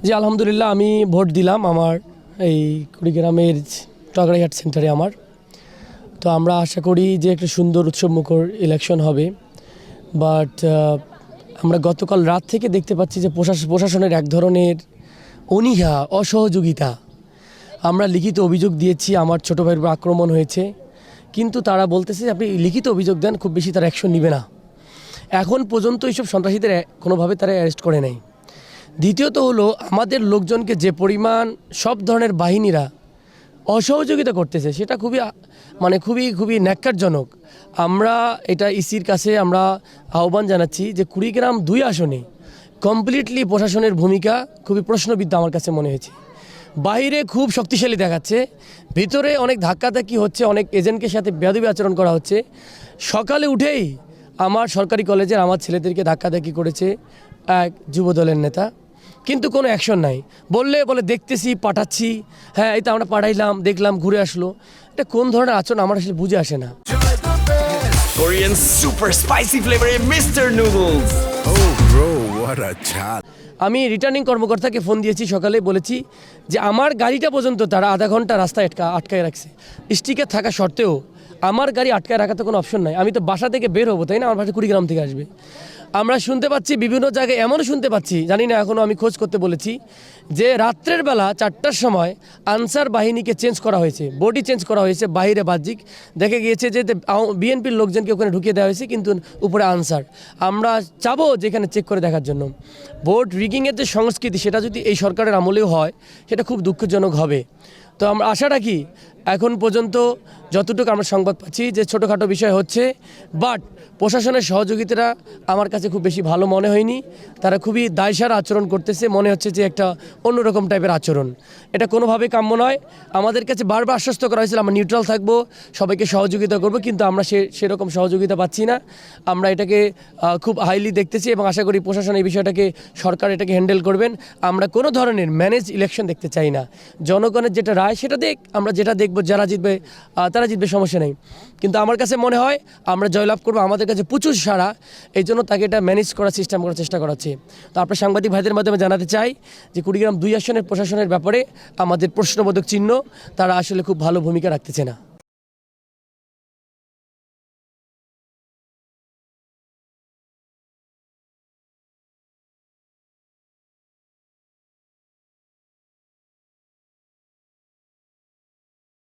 জি আলহামদুলিল্লাহ আমি ভোট দিলাম আমার এই কুড়িগ্রামের টগরাইহাট সেন্টারে আমার। তো আমরা আশা করি যে একটা সুন্দর উৎসবমুখর ইলেকশন হবে। বাট আমরা গতকাল রাত থেকে দেখতে পাচ্ছি যে প্রশাসনের এক ধরনের অনীহা, অসহযোগিতা। আমরা লিখিত অভিযোগ দিয়েছি, আমার ছোটো ভাইয়ের উপর আক্রমণ হয়েছে, কিন্তু তারা বলতেছে যে আপনি লিখিত অভিযোগ দেন, খুব বেশি তারা অ্যাকশন নেবে না। এখন পর্যন্ত এইসব সন্ত্রাসীদের কোনোভাবে তারা অ্যারেস্ট করে নেয়। দ্বিতীয়ত হলো আমাদের লোকজনকে যে পরিমাণ সব ধরনের বাহিনীরা অসহযোগিতা করতেছে সেটা খুবই ন্যাক্কারজনক। আমরা এটা ইসির কাছে আমরা আহ্বান জানাচ্ছি যে কুড়িগ্রাম 2 আসনে কমপ্লিটলি প্রশাসনের ভূমিকা খুবই প্রশ্নবিদ্ধ আমার কাছে মনে হয়েছে। বাইরে খুব শক্তিশালী দেখাচ্ছে, ভিতরে অনেক ধাক্কাধাক্কি হচ্ছে, অনেক এজেন্টের সাথে বেয়াদবি আচরণ করা হচ্ছে। সকালে উঠেই আমার সরকারি কলেজের আমার ছেলেদেরকে ধাক্কাধাক্কি করেছে এক যুবদলের নেতা, কিন্তু কোনো অ্যাকশন নাই। বলে দেখতেছি, পাঠাচ্ছি, হ্যাঁ এই তো আমরা পাঠাইলাম, দেখলাম, ঘুরে আসলো। এটা কোন ধরনের আচরণ আমার আসলে বুঝে আসে না। Korean super spicy flavor Mr. Noodles. Oh bro, what a chat. আমি রিটার্নিং কর্মকর্তাকে ফোন দিয়েছি সকালে, বলেছি যে আমার গাড়িটা পর্যন্ত তারা আধা ঘন্টা রাস্তায় আটকায় রাখছে। স্টিকার থাকা সত্ত্বেও আমার গাড়ি আটকায় রাখার তো কোনো অপশন নাই। আমি তো বাসা থেকে বের হবো, তাই না? আমার বাসা কুড়িগ্রাম থেকে আসবে। আমরা শুনতে পাচ্ছি বিভিন্ন জায়গায়, এমনও শুনতে পাচ্ছি, জানি না এখনও, আমি খোঁজ করতে বলেছি, যে রাত্রের বেলা 4টার সময় আনসার বাহিনীকে চেঞ্জ করা হয়েছে, বডি চেঞ্জ করা হয়েছে বাইরে বাহ্যিক। দেখে গিয়েছে যে বিএনপির লোকজনকে ওখানে ঢুকিয়ে দেওয়া হয়েছে, কিন্তু উপরে আনসার। আমরা চাবো যেখানে চেক করে দেখার জন্য। ভোট রিগিংয়ের যে সংস্কৃতি, সেটা যদি এই সরকারের আমলেও হয় সেটা খুব দুঃখজনক হবে। তো আমরা আশা রাখি, এখন পর্যন্ত যতটুকু আমরা সংবাদ পাচ্ছি যে ছোটোখাটো বিষয় হচ্ছে, বাট প্রশাসনের সহযোগিতাটা আমার কাছে খুব বেশি ভালো মনে হয়নি। তারা খুবই দায়সারা আচরণ করতেছে, মনে হচ্ছে যে একটা অন্যরকম টাইপের আচরণ। এটা কোনোভাবেই কাম্য নয়। আমাদের কাছে বারবার আশ্বস্ত করা হয়েছিল আমরা নিউট্রাল থাকবো, সবাইকে সহযোগিতা করব, কিন্তু আমরা সেরকম সহযোগিতা পাচ্ছি না। আমরা এটাকে খুব হাইলি দেখতেছি এবং আশা করি প্রশাসন এই বিষয়টাকে, সরকার এটাকে হ্যান্ডেল করবেন। আমরা কোনো ধরনের ম্যানেজ ইলেকশন দেখতে চাই না। জনগণের যেটা রায় সেটা আমরা যেটা দেখবো, যারা জিতবে তারা জিতবে, সমস্যা নেই। কিন্তু আমার কাছে মনে হয় আমরা জয়লাভ করবো, আমাদের কাছে প্রচুর সারা, এই জন্য তাকে এটা ম্যানেজ করার সিস্টেম করার চেষ্টা করাচ্ছে। তো আপনার সাংবাদিক ভাইদের মাধ্যমে জানাতে চাই যে কুড়িগ্রাম 2 আসনের প্রশাসনের ব্যাপারে আমাদের প্রশ্নবোধক চিহ্ন, তারা আসলে খুব ভালো ভূমিকা রাখতেছে না।